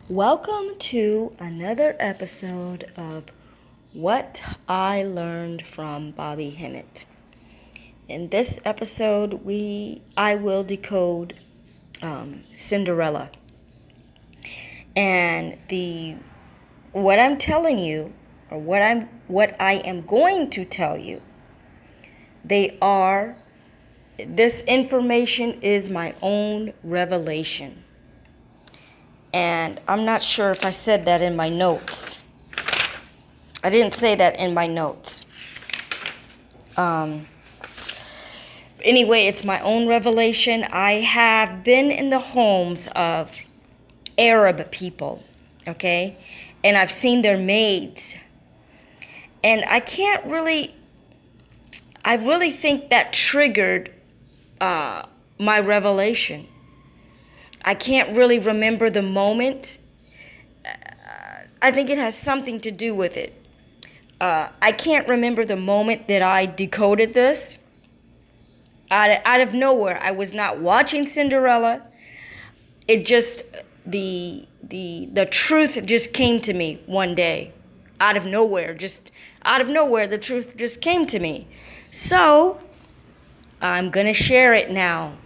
Welcome to another episode of What I Learned from Bobby Hemmit. In this episode, I will decode Cinderella. And what I'm telling you, or what I am going to tell you, this information is my own revelation. And I'm not sure if I said that in my notes. I didn't say that in my notes. Anyway, it's my own revelation. I have been in the homes of Arab people, okay? And I've seen their maids. And I really think that triggered my revelation. I can't really remember the moment. I think it has something to do with it. I can't remember the moment that I decoded this. Out of nowhere, I was not watching Cinderella. It just, the truth just came to me one day. Out of nowhere, the truth just came to me. So, I'm going to share it now.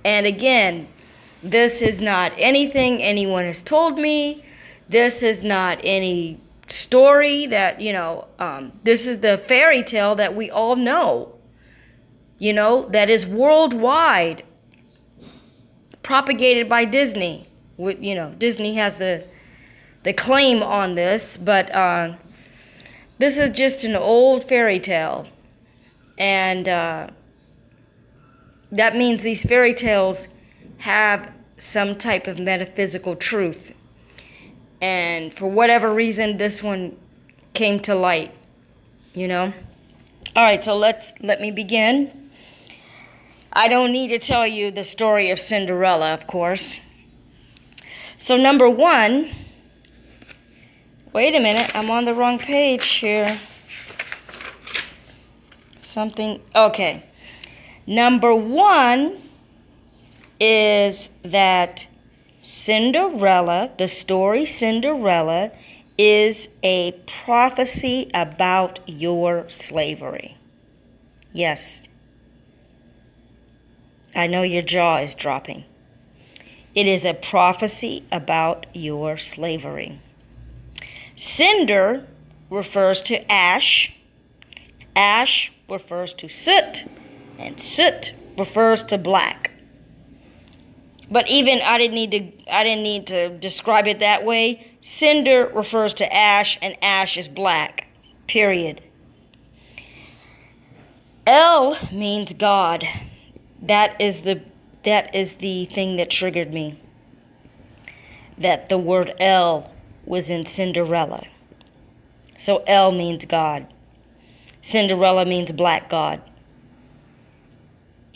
And again, this is not anything anyone has told me. This is not any story that, this is the fairy tale that we all know, that is worldwide, propagated by Disney. Disney has the claim on this, but this is just an old fairy tale. And that means these fairy tales have some type of metaphysical truth. And for whatever reason, this one came to light, All right, so let me begin. I don't need to tell you the story of Cinderella, of course. So number one, wait a minute, I'm on the wrong page here. Okay. Number one is that Cinderella, the story Cinderella, is a prophecy about your slavery. Yes. I know your jaw is dropping. It is a prophecy about your slavery. Cinder refers to ash. Ash refers to soot. And soot refers to black. But even I didn't need to describe it that way. Cinder refers to ash, and ash is black. Period. L means God. That is the thing that triggered me. That the word L was in Cinderella. So L means God. Cinderella means black God.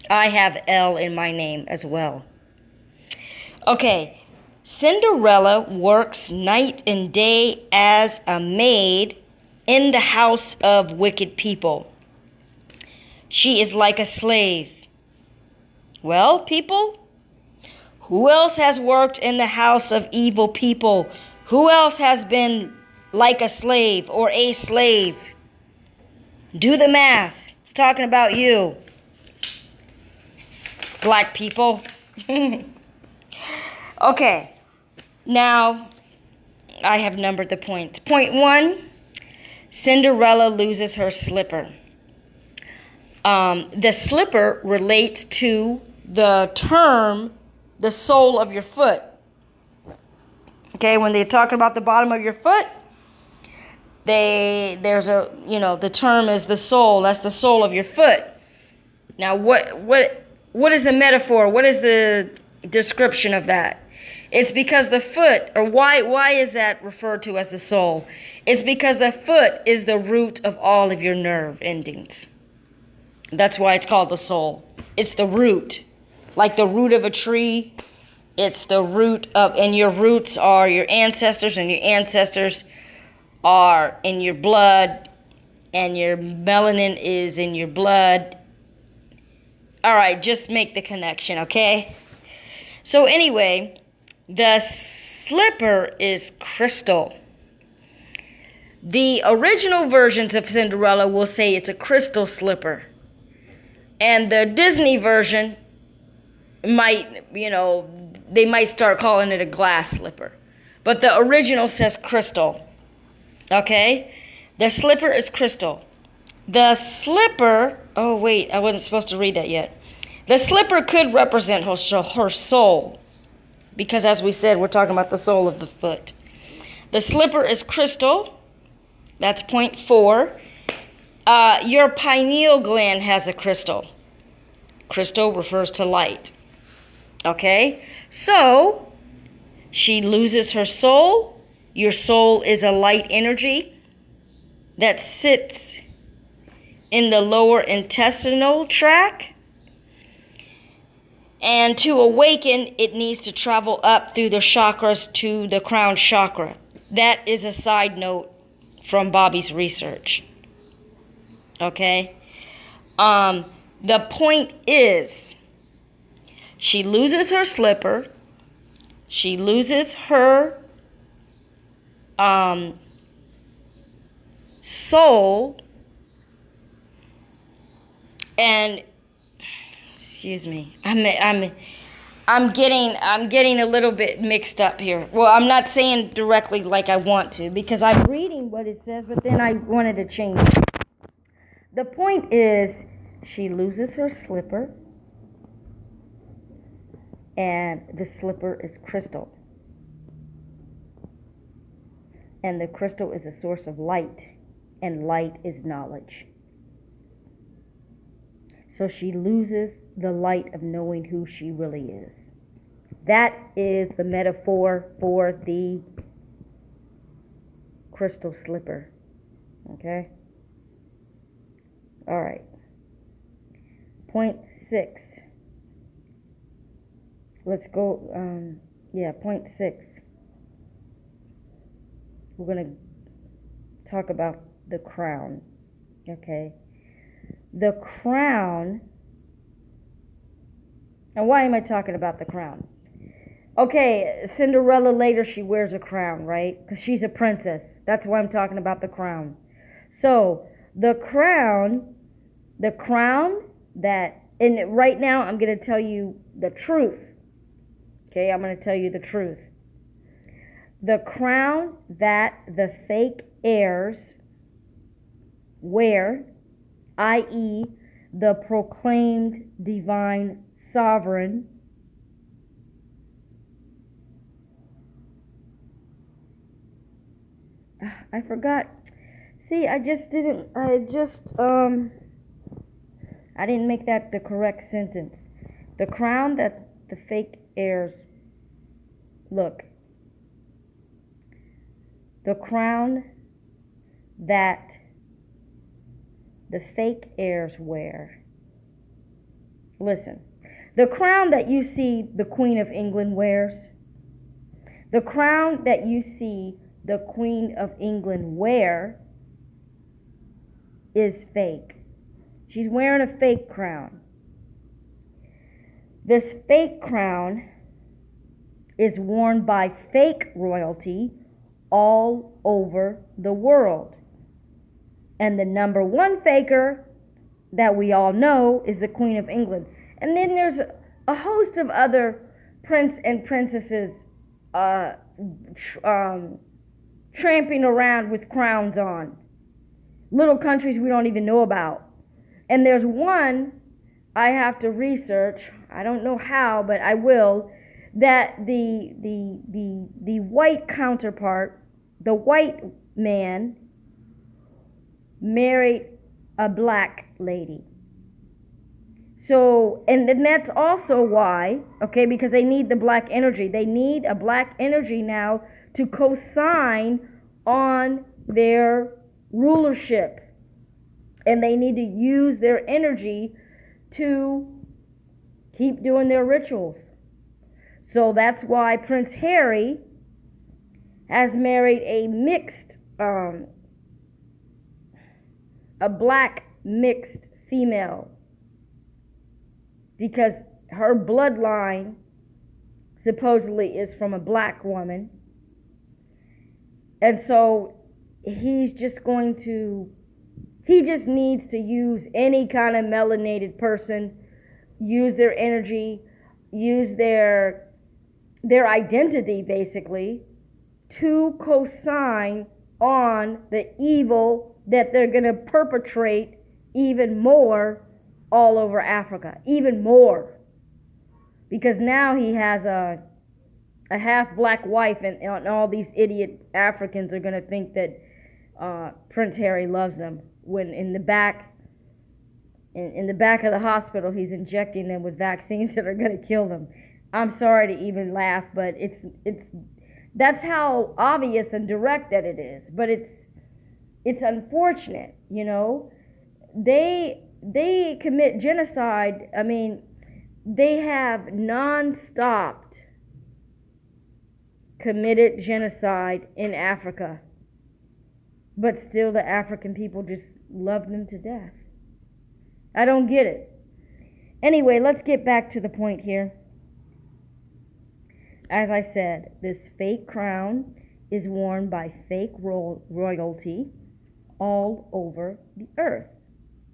I have L in my name as well. Okay, Cinderella works night and day as a maid in the house of wicked people. She is like a slave. Well, people, who else has worked in the house of evil people? Who else has been like a slave or a slave? Do the math. It's talking about you, black people. Okay, now I have numbered the points. Point one, Cinderella loses her slipper. The slipper relates to the term, the sole of your foot. Okay, when they're talking about the bottom of your foot, the term is the sole. That's the sole of your foot. Now, what is the metaphor? What is the description of that? It's because the foot, or why is that referred to as the sole? It's because the foot is the root of all of your nerve endings. That's why it's called the sole. It's the root. Like the root of a tree, it's the root of, and your roots are your ancestors, and your ancestors are in your blood, and your melanin is in your blood. All right, just make the connection, okay? So anyway, the slipper is crystal. The original versions of Cinderella will say it's a crystal slipper. And the Disney version might, they might start calling it a glass slipper. But the original says crystal. Okay? The slipper is crystal. The slipper, oh wait, I wasn't supposed to read that yet. The slipper could represent her soul. Because as we said, we're talking about the sole of the foot. The slipper is crystal. That's point 4. Your pineal gland has a crystal. Crystal refers to light. Okay? So, she loses her soul. Your soul is a light energy that sits in the lower intestinal tract. And to awaken, it needs to travel up through the chakras to the crown chakra. That is a side note from Bobby's research. Okay? The point is, she loses her slipper. She loses her soul. And excuse me, I'm getting a little bit mixed up here. Well, I'm not saying directly like I want to, because I'm reading what it says, but then I wanted to change it. The point is, she loses her slipper, and the slipper is crystal. And the crystal is a source of light, and light is knowledge. So she loses the light of knowing who she really is. That is the metaphor for the crystal slipper. Okay? All right. Point 6. Let's go, point 6. We're going to talk about the crown. Okay? The crown. And why am I talking about the crown? Okay, Cinderella later, she wears a crown, right? Because she's a princess. That's why I'm talking about the crown. So, the crown that, and right now I'm going to tell you the truth. Okay, I'm going to tell you the truth. The crown that the fake heirs wear, i.e., the proclaimed divine sovereign, I forgot. See, I didn't make that the correct sentence. The crown that the fake heirs, look. The crown that the fake heirs wear. Listen. The crown that you see the Queen of England wears, the crown that you see the Queen of England wear is fake. She's wearing a fake crown. This fake crown is worn by fake royalty all over the world. And the number one faker that we all know is the Queen of England. And then there's a host of other prince and princesses tramping around with crowns on. Little countries we don't even know about. And there's one I have to research, I don't know how, but I will, that the white counterpart, the white man, married a black lady. So, and then that's also why, okay, because they need the black energy. They need a black energy now to co-sign on their rulership. And they need to use their energy to keep doing their rituals. So that's why Prince Harry has married a mixed, a black mixed female. Because her bloodline supposedly is from a black woman. And so he's just going to, he just needs to use any kind of melanated person, use their energy, use their identity basically to co-sign on the evil that they're going to perpetrate even more all over Africa, even more. Because now he has a half black wife, and all these idiot Africans are going to think that Prince Harry loves them, when in the back of the hospital he's injecting them with vaccines that are going to kill them. I'm sorry to even laugh, but it's that's how obvious and direct that it is. But it's unfortunate, you know. They commit genocide. I mean, they have non-stopped committed genocide in Africa, but still the African people just love them to death. I don't get it. Anyway, let's get back to the point here. As I said, this fake crown is worn by fake royalty all over the earth.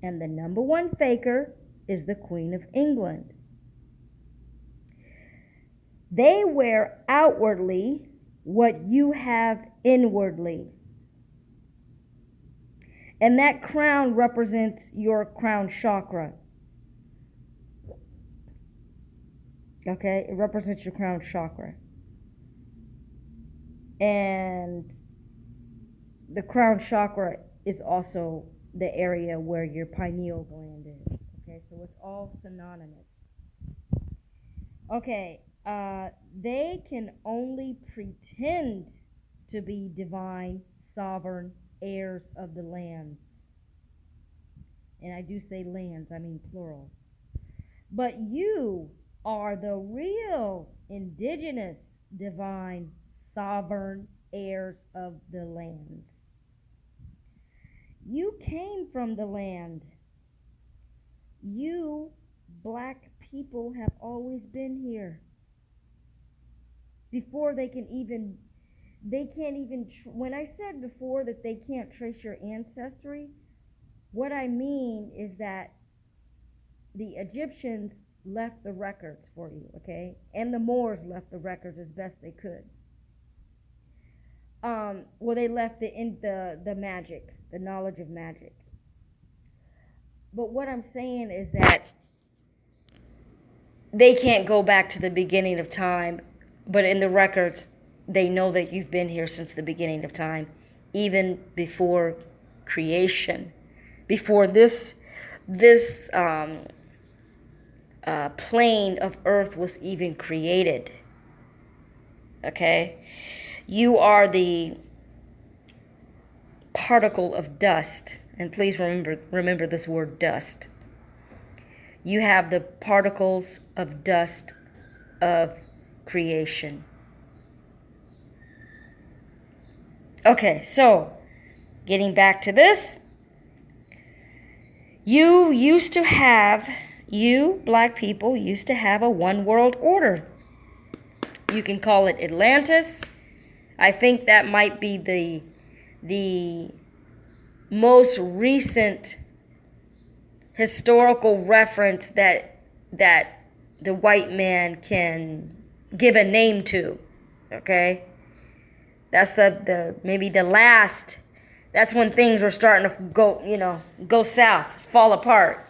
And the number one faker is the Queen of England. They wear outwardly what you have inwardly. And that crown represents your crown chakra. Okay, it represents your crown chakra. And the crown chakra is also the area where your pineal gland is. Okay, so it's all synonymous. Okay, they can only pretend to be divine, sovereign heirs of the lands. And I do say lands, I mean plural. But you are the real indigenous, divine, sovereign heirs of the lands. You came from the land. You, black people, have always been here. Before they can't even, when I said before that they can't trace your ancestry, what I mean is that the Egyptians left the records for you, okay? And the Moors left the records as best they could. Well, they left the magic, the knowledge of magic. But what I'm saying is that they can't go back to the beginning of time, but in the records, they know that you've been here since the beginning of time, even before creation, before this plane of earth was even created. Okay? You are the particle of dust. And please remember this word dust. You have the particles of dust of creation. Okay, so getting back to this. You black people used to have a one world order. You can call it Atlantis. I think that might be the most recent historical reference that the white man can give a name to. Okay? That's maybe the last. That's when things were starting to go south, fall apart.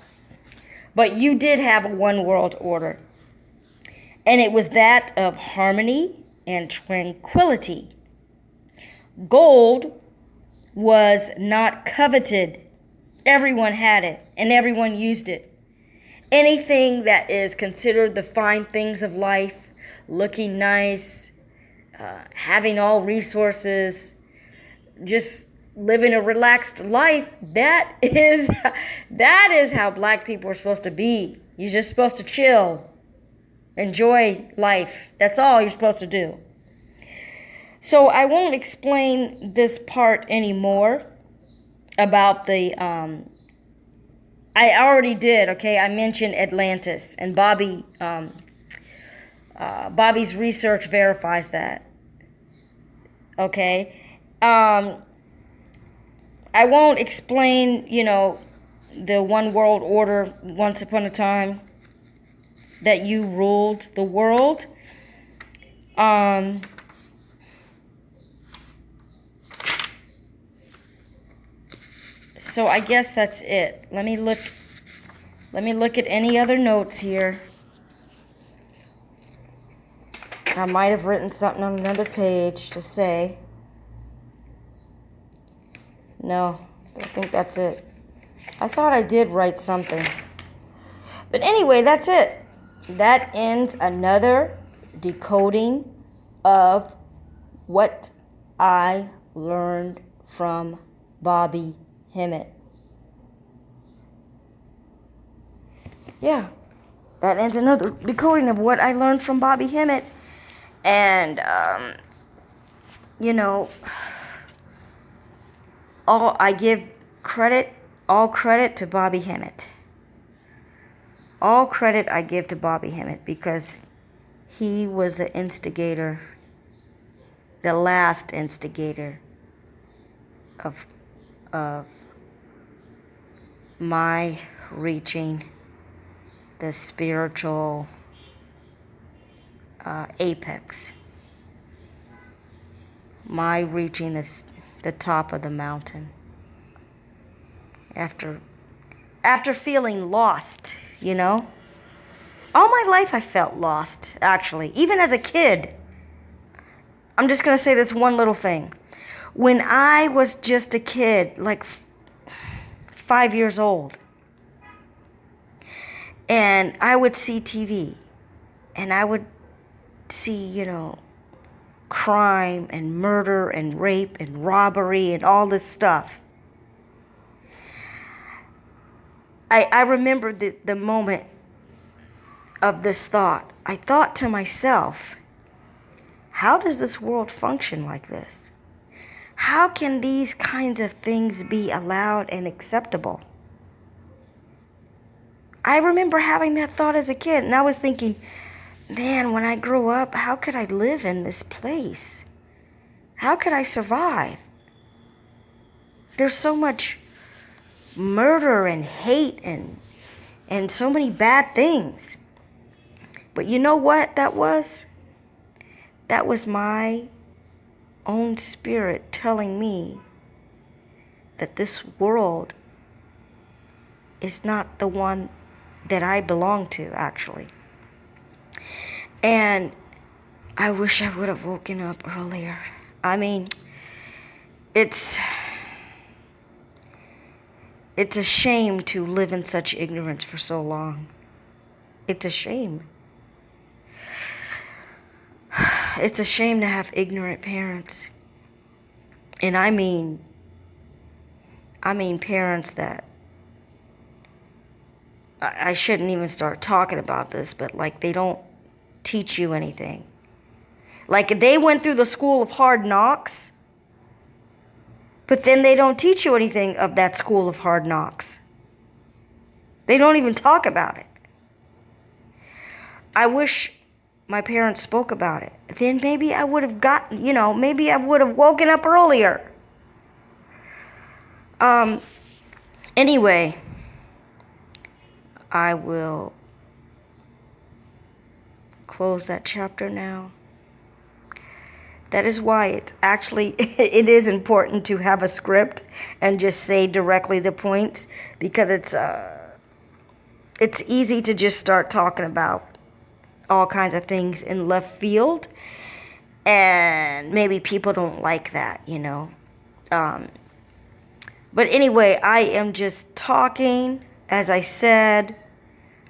But you did have a one world order. And it was that of harmony and tranquility. Gold was not coveted. Everyone had it, and everyone used it. Anything that is considered the fine things of life, looking nice, having all resources, just living a relaxed life, that is how black people are supposed to be. You're just supposed to chill, enjoy life. That's all you're supposed to do. So I won't explain this part anymore about I already did, okay? I mentioned Atlantis, and Bobby's research verifies that, okay? I won't explain, the one world order once upon a time that you ruled the world. So I guess that's it. Let me look at any other notes here. I might have written something on another page to say. No, I think that's it. I thought I did write something. But anyway, that's it. That ends another decoding of what I learned from Bobby Hemmit. Yeah, that ends another decoding of what I learned from Bobby Hemmit. And, I give all credit to Bobby Hemmit. All credit I give to Bobby Hemmit because he was the instigator, the last instigator of my reaching the spiritual apex, my reaching the top of the mountain after feeling lost, All my life I felt lost, actually, even as a kid. I'm just going to say this one little thing. When I was just a kid, like 5 years old, and I would see TV, and I would see, crime and murder and rape and robbery and all this stuff. I remember the moment of this thought. I thought to myself, how does this world function like this? How can these kinds of things be allowed and acceptable? I remember having that thought as a kid, and I was thinking, man, when I grow up, how could I live in this place? How could I survive? There's so much murder and hate and so many bad things. But you know what that was? That was my own spirit telling me that this world is not the one that I belong to, actually. And I wish I would have woken up earlier. I mean, it's a shame to live in such ignorance for so long. It's a shame. It's a shame to have ignorant parents. And I mean parents that, I shouldn't even start talking about this, but like they don't teach you anything. Like they went through the school of hard knocks, but then they don't teach you anything of that school of hard knocks. They don't even talk about it. I wish my parents spoke about it. Then maybe I would have maybe I would have woken up earlier. Anyway, I will close that chapter now. That is why it is important to have a script and just say directly the points, because it's easy to just start talking about all kinds of things in left field, and maybe people don't like that, But anyway, I am just talking, as I said,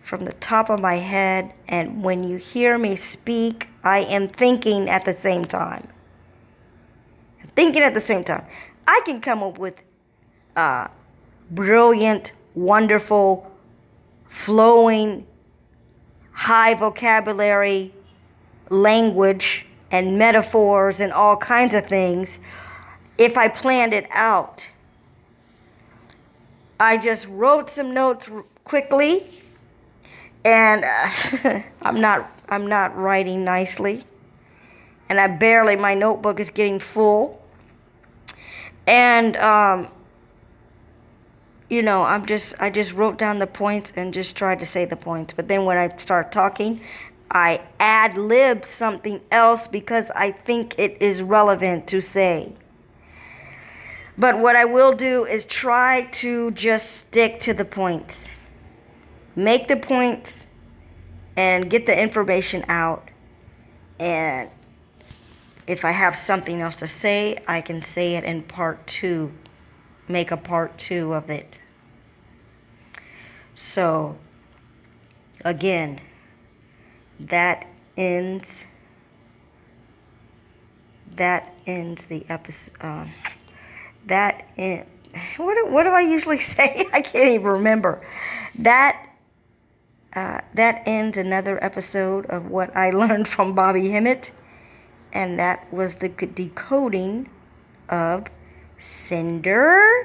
from the top of my head, and when you hear me speak, I am thinking at the same time. I can come up with brilliant, wonderful, flowing, high vocabulary language and metaphors and all kinds of things if I planned it out. I just wrote some notes quickly, and I'm not writing nicely, and my notebook is getting full. And I just wrote down the points and just tried to say the points. But then when I start talking, I ad-lib something else because I think it is relevant to say. But what I will do is try to just stick to the points. Make the points and get the information out. And if I have something else to say, I can say it in part 2. Make a part 2 of it. So, again, that ends the episode. What do I usually say? I can't even remember. That ends another episode of what I learned from Bobby Hemmit, and that was the decoding of Cinderella.